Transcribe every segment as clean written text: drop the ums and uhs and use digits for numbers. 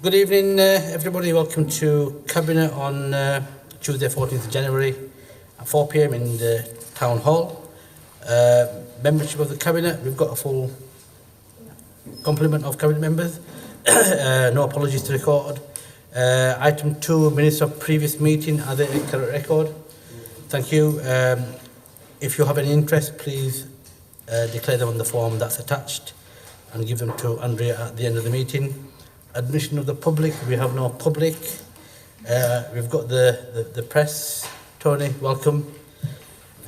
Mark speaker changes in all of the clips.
Speaker 1: Good evening, everybody. Welcome to Cabinet on Tuesday, 14th of January at 4 p.m. in the Town Hall. Membership of the Cabinet, we've got a full complement of Cabinet members. No apologies to record. Item 2, minutes of previous meeting, are they a current record? Thank you. If you have any interest, please declare them on the form that's attached and give them to Andrea at the end of the meeting. Admission of the public, we have no public. We've got the press. Tony, welcome.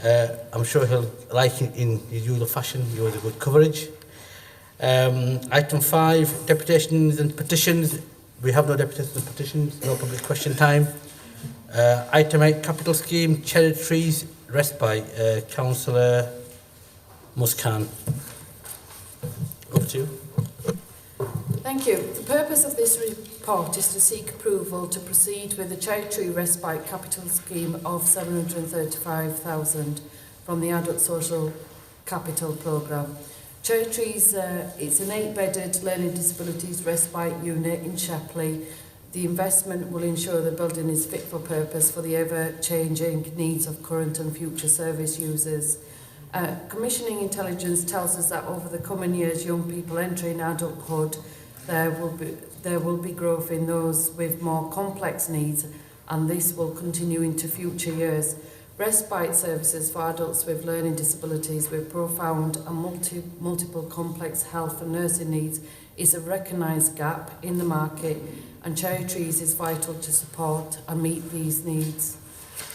Speaker 1: I'm sure he'll like it in his usual fashion. You had a good coverage. Item 5, deputations and petitions. We have no deputations and petitions, no public question time. Item 8, capital scheme, cherry trees, respite. Councillor Muskan. Over to you.
Speaker 2: Thank you. The purpose of this report is to seek approval to proceed with the cherry tree respite capital scheme of £735,000 from the Adult Social Capital Programme. Cherry Trees, it's an 8-bedded learning disabilities respite unit in Shapley. The investment will ensure the building is fit for purpose for the ever-changing needs of current and future service users. Commissioning intelligence tells us that over the coming years, young people entering adulthood, there will be growth in those with more complex needs, and this will continue into future years. Respite services for adults with learning disabilities with profound and multiple complex health and nursing needs is a recognised gap in the market, and Cherry Trees is vital to support and meet these needs.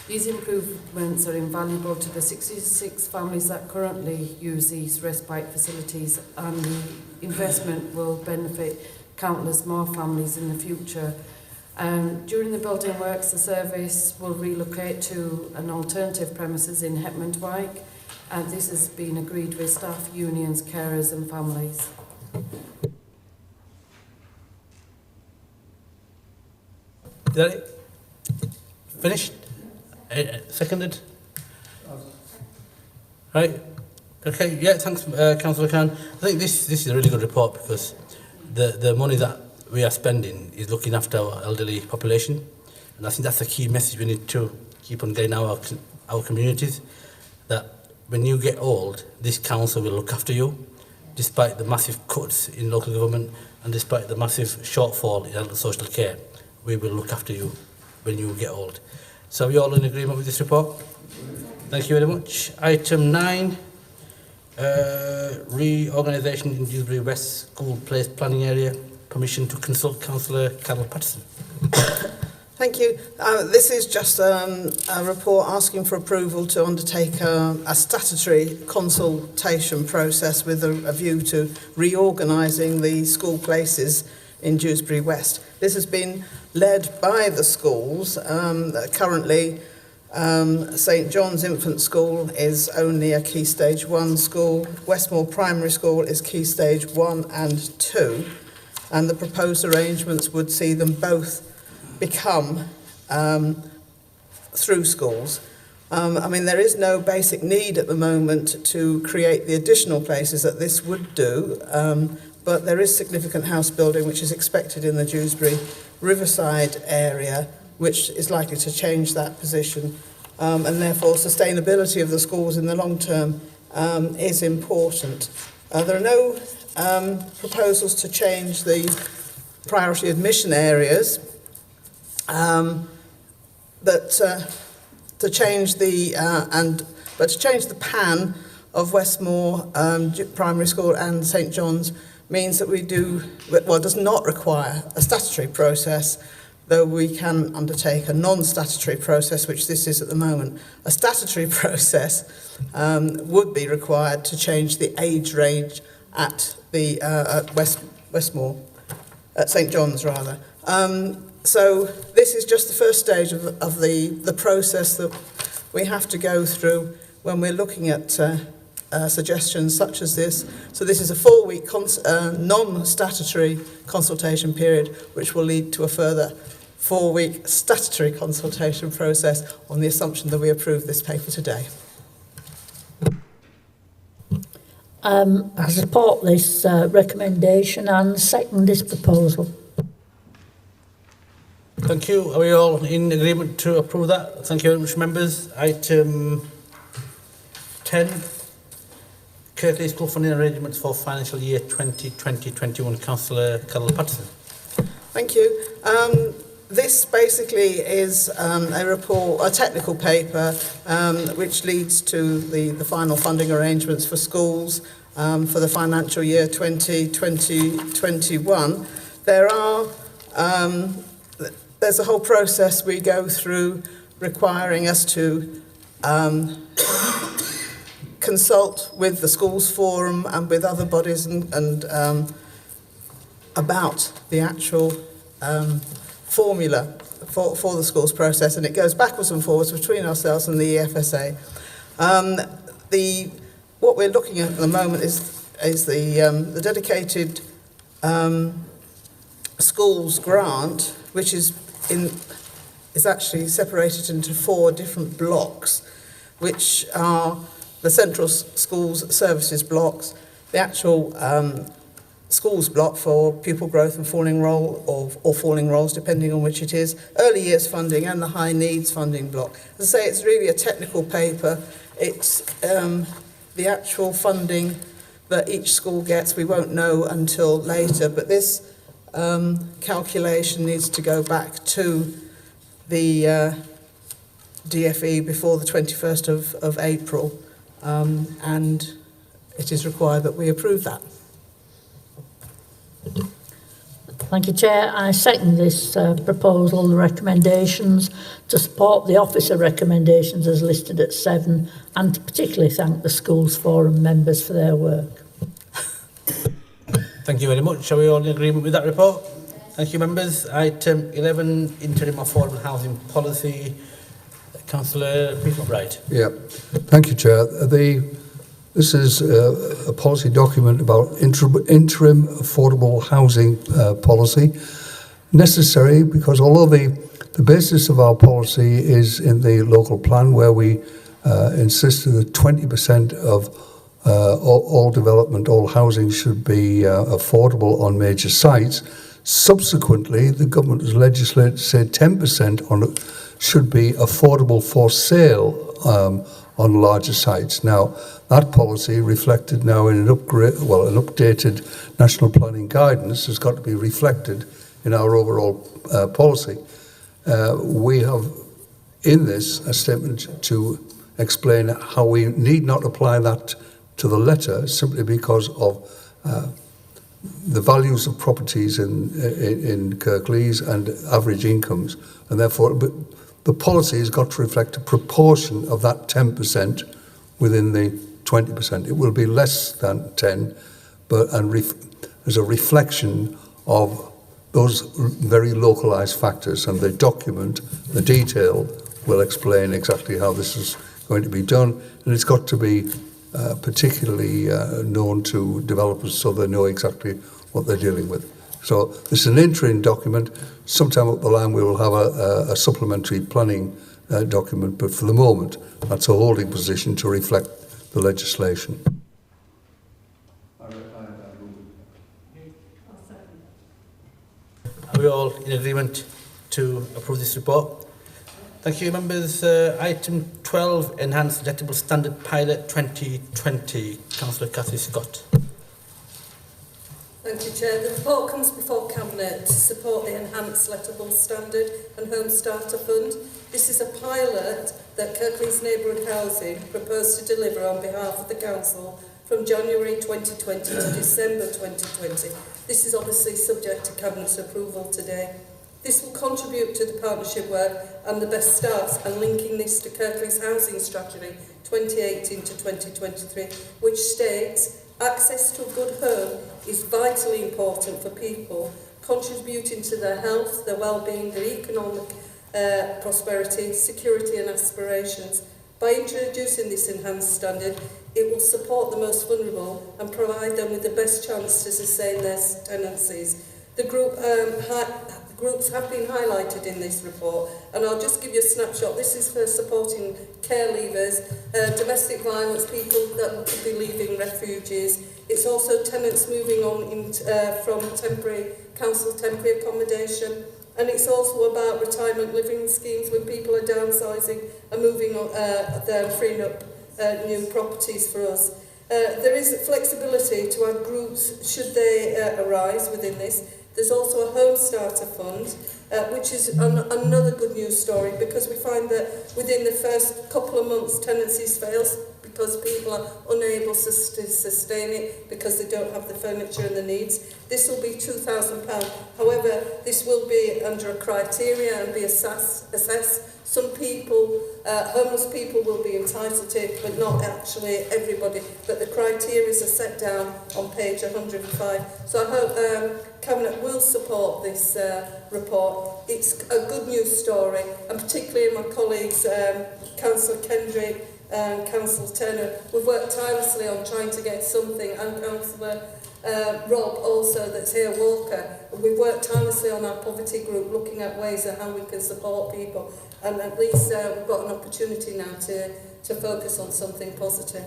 Speaker 2: These improvements are invaluable to the 66 families that currently use these respite facilities, and the investment will benefit countless more families in the future. During the building works, the service will relocate to an alternative premises in Hetmondwike, and this has been agreed with staff, unions, carers and families.
Speaker 1: Is that it? Finished? Seconded? Right. Okay, yeah, thanks, Councillor Khan. I think this is a really good report because the money that we are spending is looking after our elderly population, and I think that's the key message we need to keep on getting our communities, that when you get old, this council will look after you, despite the massive cuts in local government and despite the massive shortfall in elder social care. We will look after you when you get old. So are we all in agreement with this report? Thank you very much. Item 9, reorganisation in Dewsbury West School Place Planning Area. Permission to consult Councillor Carol Patterson.
Speaker 3: Thank you. This is just a report asking for approval to undertake a statutory consultation process with a view to reorganising the school places in Dewsbury West. This has been led by the schools. Currently, St John's Infant School is only a Key Stage 1 school. Westmoor Primary School is Key Stage 1 and 2. And the proposed arrangements would see them both become through schools. I mean, there is no basic need at the moment to create the additional places that this would do, but there is significant house building which is expected in the Dewsbury Riverside area, which is likely to change that position, and therefore sustainability of the schools in the long term is important. There are no proposals to change the priority admission areas, but to change the PAN of Westmoor Primary School and St John's means that does not require a statutory process, though we can undertake a non-statutory process, which this is at the moment. A statutory process would be required to change the age range at the Westmoor, at St John's rather. So this is just the first stage of the process that we have to go through when we're looking at suggestions such as this. So this is a 4-week non-statutory consultation period, which will lead to a further 4-week statutory consultation process on the assumption that we approve this paper today.
Speaker 4: I support this recommendation and second this proposal.
Speaker 1: Thank you. Are we all in agreement to approve that? Thank you very much, members. Item 10, Kirklees School funding arrangements for financial year 2020-21. Councillor Carol Patterson.
Speaker 3: Thank you. This basically is a report, a technical paper, which leads to the final funding arrangements for schools for the financial year 2020-21. There's a whole process we go through requiring us to consult with the schools forum and with other bodies and about the actual formula for the schools process, and it goes backwards and forwards between ourselves and the EFSA. What we're looking at the moment is the dedicated schools grant, which is actually separated into 4 different blocks, which are the central schools services blocks, the actual schools block for pupil growth and falling roll or falling rolls, depending on which it is, early years funding, and the high needs funding block. As I say, it's really a technical paper. It's the actual funding that each school gets, we won't know until later, but this calculation needs to go back to the DFE before the 21st of April, and it is required that we approve that.
Speaker 4: Thank you, Chair. I second this proposal, the recommendations, to support the officer recommendations as listed at 7, and to particularly thank the Schools Forum members for their work.
Speaker 1: Thank you very much. Are we all in agreement with that report? Thank you, members. Item 11, interim affordable housing policy. Councillor Peter McBride.
Speaker 5: Yeah, thank you, Chair. This is a policy document about interim affordable housing policy. Necessary because although the basis of our policy is in the local plan, where we insisted that 20% of all development, all housing should be affordable on major sites. Subsequently, the government has legislated to say 10% should be affordable for sale on larger sites. Now, that policy reflected now in an updated national planning guidance has got to be reflected in our overall policy. We have in this a statement to explain how we need not apply that to the letter simply because of the values of properties in Kirklees and average incomes, and therefore the policy has got to reflect a proportion of that 10% within the 20%. It will be less than 10, but as a reflection of those very localised factors, and the document, the detail, will explain exactly how this is going to be done, and it's got to be particularly known to developers so they know exactly what they're dealing with. So this is an interim document. Sometime up the line we will have a supplementary planning document, but for the moment that's a holding position to reflect the legislation.
Speaker 1: Are we all in agreement to approve this report? Thank you, members. Item 12, Enhanced Lettable Standard Pilot 2020. Councillor Cathy Scott.
Speaker 6: Thank you, Chair. The report comes before Cabinet to support the Enhanced Lettable Standard and Home Starter Fund. This is a pilot that Kirklees Neighbourhood Housing proposed to deliver on behalf of the Council from January 2020 to December 2020. This is obviously subject to Cabinet's approval today. This will contribute to the partnership work and the best starts, and linking this to Kirklees Housing Strategy 2018 to 2023, which states access to a good home is vitally important for people, contributing to their health, their well-being, their economic prosperity, security and aspirations. By introducing this enhanced standard, it will support the most vulnerable and provide them with the best chance to sustain their tenancies. The groups have been highlighted in this report, and I'll just give you a snapshot. This is for supporting care leavers, domestic violence, people that could be leaving refugees. It's also tenants moving on from council temporary accommodation, And it's also about retirement living schemes when people are downsizing and moving on, they're freeing up new properties for us. There is flexibility to add groups should they arise within this. There's also a home starter fund, which is another good news story, because we find that within the first couple of months tenancies fail because people are unable to sustain it because they don't have the furniture and the needs. This will be £2,000. However, this will be under a criteria and be assessed. Some people, homeless people will be entitled to it, but not actually everybody. But the criteria are set down on page 105. So I hope Cabinet will support this report. It's a good news story, and particularly my colleagues, Councillor Kendrick and Councillor Turner, we've worked tirelessly on trying to get something, and Councillor Rob also that's here, Walker. We've worked tirelessly on our poverty group, looking at ways of how we can support people, and at least we've got an opportunity now to focus on something positive.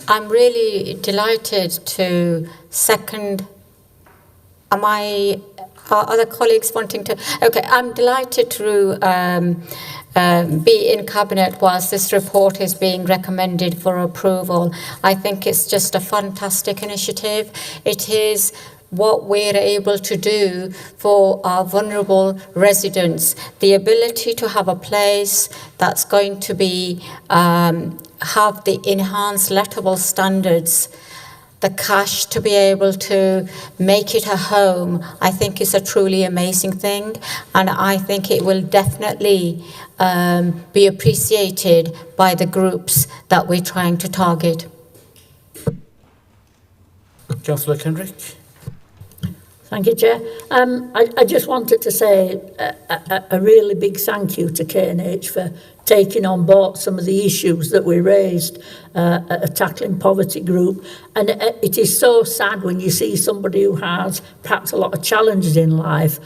Speaker 7: I'm really delighted to second. Are other colleagues wanting to? Okay, I'm delighted to be in Cabinet whilst this report is being recommended for approval. I think it's just a fantastic initiative. It is what we're able to do for our vulnerable residents. The ability to have a place that's going to be have the enhanced lettable standards, the cash to be able to make it a home, I think is a truly amazing thing, and I think it will definitely be appreciated by the groups that we're trying to target.
Speaker 1: Councillor Kendrick.
Speaker 4: Thank you, Chair. I just wanted to say a really big thank you to K&H for taking on board some of the issues that we raised at a Tackling Poverty group. And it is so sad when you see somebody who has perhaps a lot of challenges in life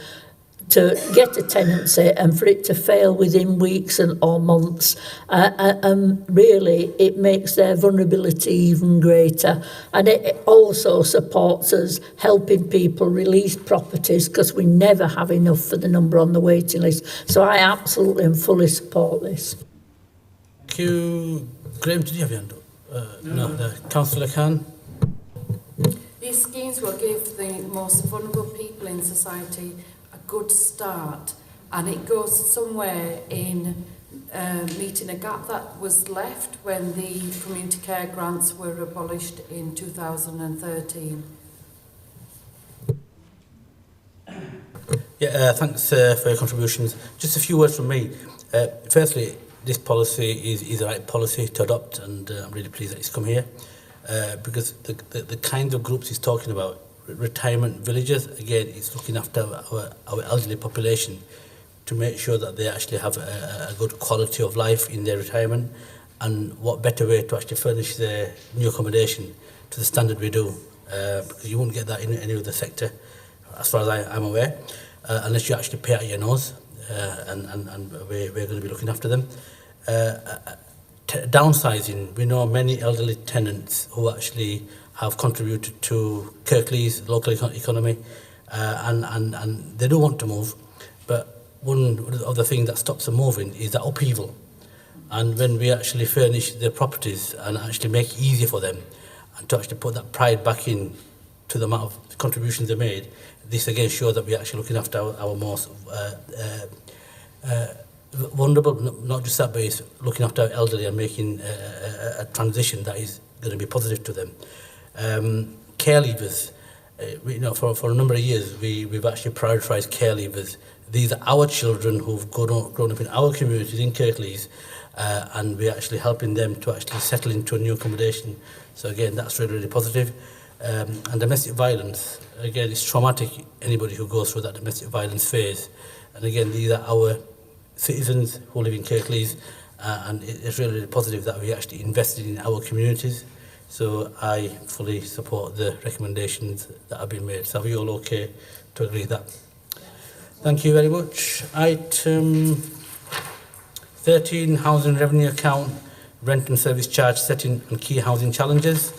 Speaker 4: to get a tenancy and for it to fail within weeks or months. Really, it makes their vulnerability even greater. And it also supports us helping people release properties, because we never have enough for the number on the waiting list. So I absolutely and fully support this.
Speaker 1: Thank you. Graham, did you have your hand up? No. Councillor Khan.
Speaker 2: These schemes will give the most vulnerable people in society a good start, and it goes somewhere in meeting a gap that was left when the community care grants were abolished in 2013.
Speaker 1: Yeah, thanks for your contributions. Just a few words from me. Firstly, this policy is the right policy to adopt, and I'm really pleased that it's come here, because the kinds of groups he's talking about, retirement villages, again, it's looking after our elderly population to make sure that they actually have a good quality of life in their retirement, and what better way to actually furnish their new accommodation to the standard we do, because you won't get that in any other sector, as far as I'm aware, unless you actually pay out your nose, and we're going to be looking after them. Downsizing, we know many elderly tenants who actually have contributed to Kirklees, the local economy, and they don't want to move, but one of the things that stops them moving is that upheaval. And when we actually furnish their properties and actually make it easier for them, and to actually put that pride back in to the amount of contributions they made, this again shows that we're actually looking after our most vulnerable, not just that, but it's looking after our elderly and making a transition that is going to be positive to them. Care leavers, for a number of years we've actually prioritised care leavers. These are our children who've grown up in our communities in Kirklees, and we're actually helping them to actually settle into a new accommodation. So again, that's really, really positive. And domestic violence, again, it's traumatic, anybody who goes through that domestic violence phase. And again, these are our citizens who live in Kirklees, and it's really, really positive that we actually invested in our communities. So I fully support the recommendations that have been made. So are you all okay to agree with that? Thank you very much. Item 13, housing revenue account, rent and service charge setting and key housing challenges.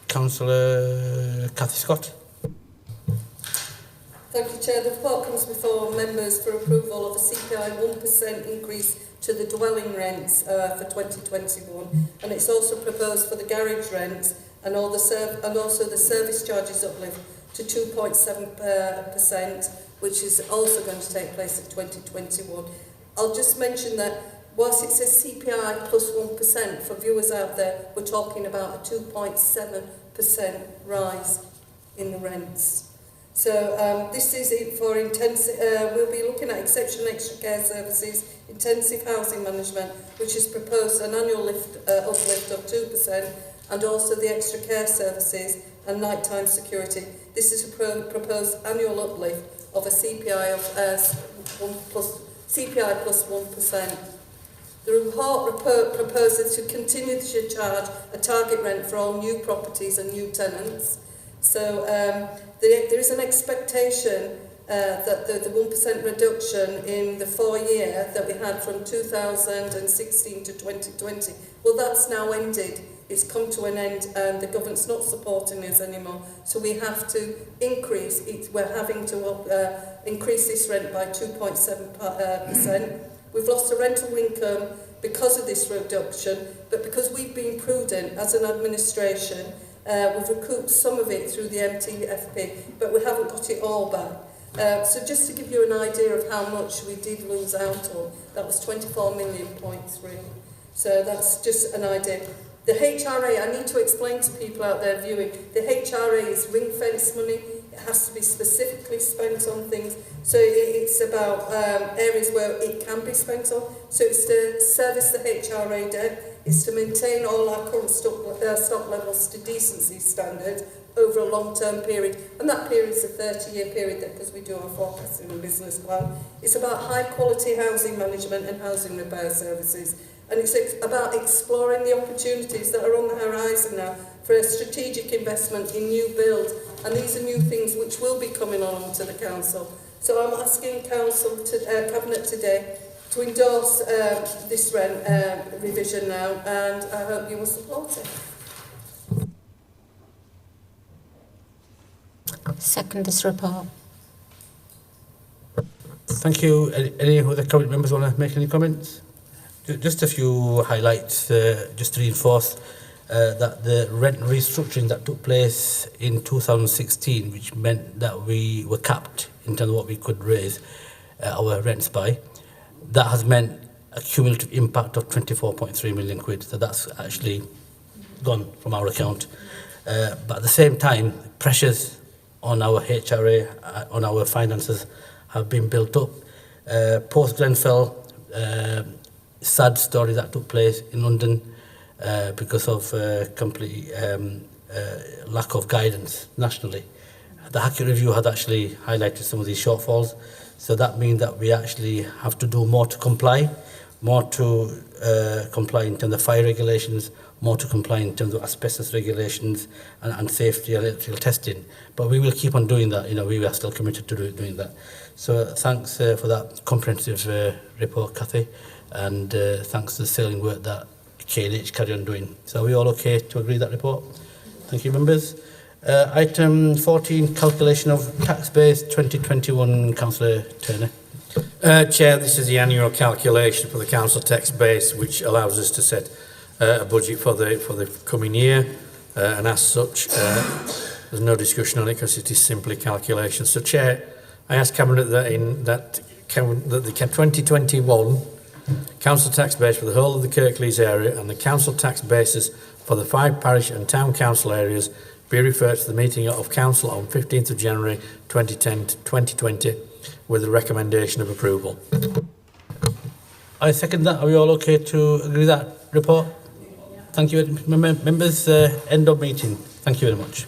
Speaker 1: Councillor Cathy Scott.
Speaker 6: Thank you, Chair. The report comes before members for approval of a CPI 1% increase to the dwelling rents for 2021, and it's also proposed for the garage rents and also the service charges uplift to 2.7%, which is also going to take place in 2021. I'll just mention that whilst it says CPI plus 1%, for viewers out there, we're talking about a 2.7% rise in the rents. So this is it for intensive, we'll be looking at exceptional extra care services, intensive housing management, which is proposed an annual uplift of 2%, and also the extra care services and nighttime security. This is a proposed annual uplift of a CPI of CPI plus 1%. The report proposes to continue to charge a target rent for all new properties and new tenants. So there is an expectation that the 1% reduction in the 4-year that we had from 2016 to 2020, well, that's now ended. It's come to an end and the government's not supporting us anymore. So we have to increase it. We're having to increase this rent by 2.7%. We've lost a rental income because of this reduction, but because we've been prudent as an administration, we've recouped some of it through the MTFP, but we haven't got it all back. So just to give you an idea of how much we did lose out on, that was 24 million point 3. So that's just an idea. The HRA, I need to explain to people out there viewing, the HRA is ring-fence money. It has to be specifically spent on things. So it's about areas where it can be spent on. So it's to service the HRA debt. It's to maintain all our current stock levels to decency standards over a long-term period. And that period is a 30-year period because we do our forecasting and business plan. It's about high-quality housing management and housing repair services. And it's about exploring the opportunities that are on the horizon now for a strategic investment in new build. And these are new things which will be coming on to the council. So I'm asking council to cabinet today to endorse this rent revision now, and I hope you will support it.
Speaker 7: Second this report.
Speaker 1: Thank you. Any other cabinet members want to make any comments? Just a few highlights, just to reinforce that the rent restructuring that took place in 2016, which meant that we were capped in terms of what we could raise our rents by, that has meant a cumulative impact of 24.3 million quid. So that's actually gone from our account. But at the same time, pressures on our HRA, on our finances have been built up. Post-Grenfell, sad story that took place in London because of complete lack of guidance nationally. The Hackett Review had actually highlighted some of these shortfalls. So that means that we actually have to do more to comply, more to comply in terms of fire regulations, more to comply in terms of asbestos regulations and safety and electrical testing. But we will keep on doing that. You know, we are still committed to doing that. So thanks for that comprehensive report, Cathy, and thanks to the sterling work that K&H carry on doing. So are we all okay to agree that report? Thank you, members. Item 14, calculation of tax base 2021, Councillor Turner.
Speaker 8: Chair, this is the annual calculation for the council tax base, which allows us to set a budget for the coming year, and as such, there's no discussion on it because it is simply calculation. So, Chair, I ask Cabinet that the 2021 council tax base for the whole of the Kirklees area and the council tax bases for the 5 parish and town council areas be referred to the meeting of council on 15th of January 2020 with a recommendation of approval.
Speaker 1: I second that. Are we all okay to agree that report? Thank you, members. End of meeting. Thank you very much.